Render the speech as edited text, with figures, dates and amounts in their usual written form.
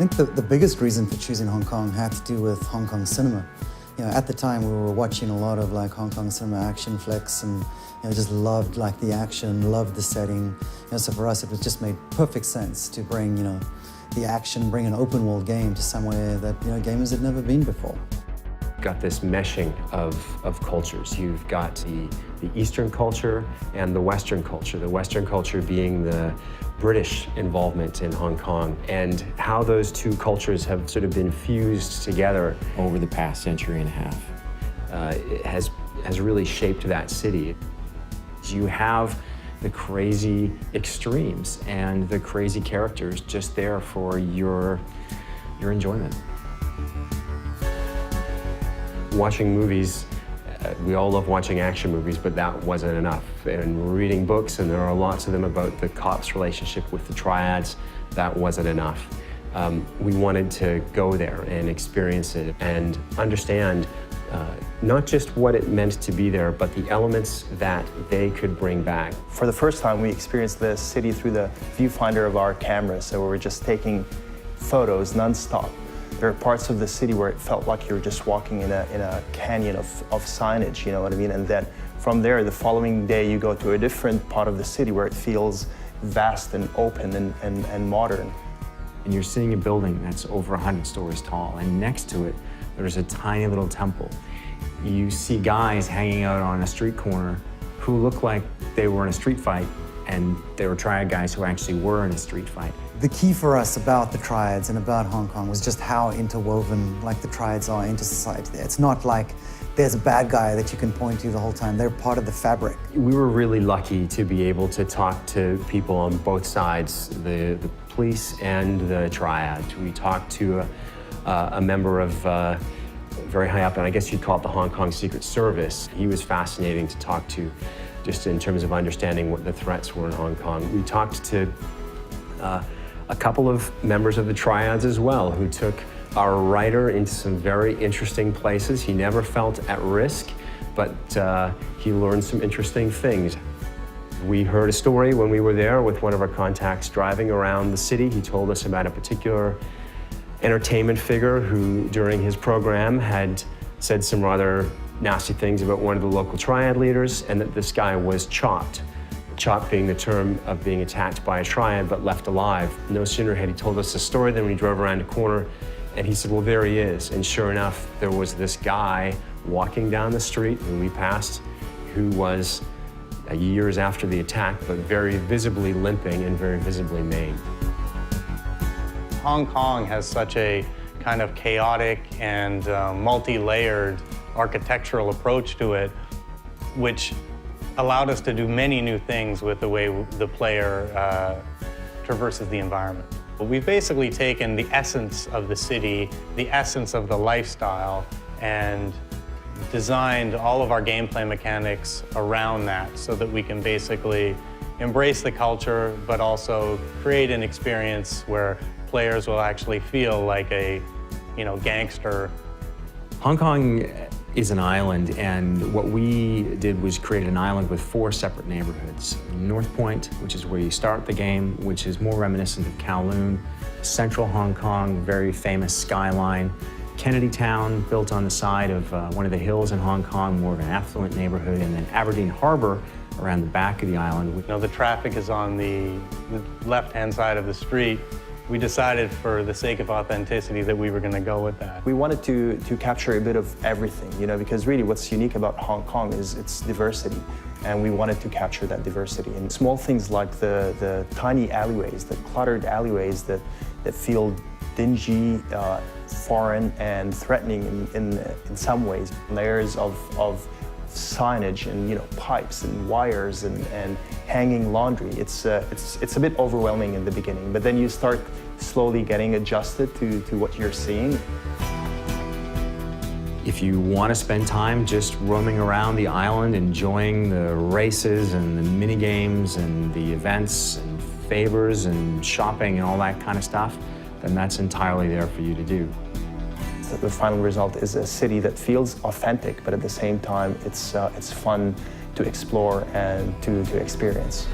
think the biggest reason for choosing Hong Kong had to do with Hong Kong cinema. At the time we were watching a lot of like Hong Kong cinema action flicks and just loved like the action, loved the setting. So for us it was just made perfect sense to bring the action, bring an open world game to somewhere that gamers had never been before. Got this meshing of cultures. You've got the Eastern culture and the Western culture. The Western culture being the British involvement in Hong Kong, and how those two cultures have sort of been fused together over the past century and a half. It has really shaped that city. You have the crazy extremes and the crazy characters just there for your enjoyment. Watching movies, we all love watching action movies, but that wasn't enough. And reading books, and there are lots of them about the cops' relationship with the triads, that wasn't enough. We wanted to go there and experience it and understand not just what it meant to be there, but the elements that they could bring back. For the first time, we experienced the city through the viewfinder of our cameras, so we were just taking photos nonstop. There are parts of the city where it felt like you were just walking in a canyon of signage, you know what I mean? And then from there, the following day, you go to a different part of the city where it feels vast and open and modern. And you're seeing a building that's over 100 stories tall, and next to it, there's a tiny little temple. You see guys hanging out on a street corner who look like they were in a street fight, and they were triad guys who actually were in a street fight. The key for us about the triads and about Hong Kong was just how interwoven like the triads are into society there. It's not like there's a bad guy that you can point to the whole time. They're part of the fabric. We were really lucky to be able to talk to people on both sides, the police and the triad. We talked to a member of very high up, and I guess you'd call it the Hong Kong Secret Service. He was fascinating to talk to, just in terms of understanding what the threats were in Hong Kong. We talked to a couple of members of the triads as well, who took our writer into some very interesting places. He never felt at risk, but he learned some interesting things. We heard a story when we were there with one of our contacts driving around the city. He told us about a particular entertainment figure who, during his program, had said some rather nasty things about one of the local triad leaders, and that this guy was chopped. Chopped being the term of being attacked by a triad but left alive. No sooner had he told us the story than we drove around a corner and he said, well, there he is. And sure enough, there was this guy walking down the street who we passed who was years after the attack, but very visibly limping and very visibly maimed. Hong Kong has such a kind of chaotic and multi-layered architectural approach to it, which allowed us to do many new things with the way the player traverses the environment. We've basically taken the essence of the city, the essence of the lifestyle, and designed all of our gameplay mechanics around that so that we can basically embrace the culture, but also create an experience where players will actually feel like a, gangster. Hong Kong is an island, and what we did was create an island with 4 separate neighborhoods. North Point, which is where you start the game, which is more reminiscent of Kowloon. Central Hong Kong, very famous skyline. Kennedy Town, built on the side of one of the hills in Hong Kong, more of an affluent neighborhood, and then Aberdeen Harbor around the back of the island. The traffic is on the left-hand side of the street. We decided, for the sake of authenticity, that we were going to go with that. We wanted to capture a bit of everything, because really what's unique about Hong Kong is its diversity, and we wanted to capture that diversity. And small things like the tiny alleyways, the cluttered alleyways that feel dingy, foreign, and threatening in some ways. Layers of signage and pipes and wires and hanging laundry. It's a bit overwhelming in the beginning, but then you start slowly getting adjusted to what you're seeing. If you want to spend time just roaming around the island, enjoying the races and the mini games and the events and favors and shopping and all that kind of stuff, then that's entirely there for you to do. The final result is a city that feels authentic, but at the same time, it's fun to explore and to experience.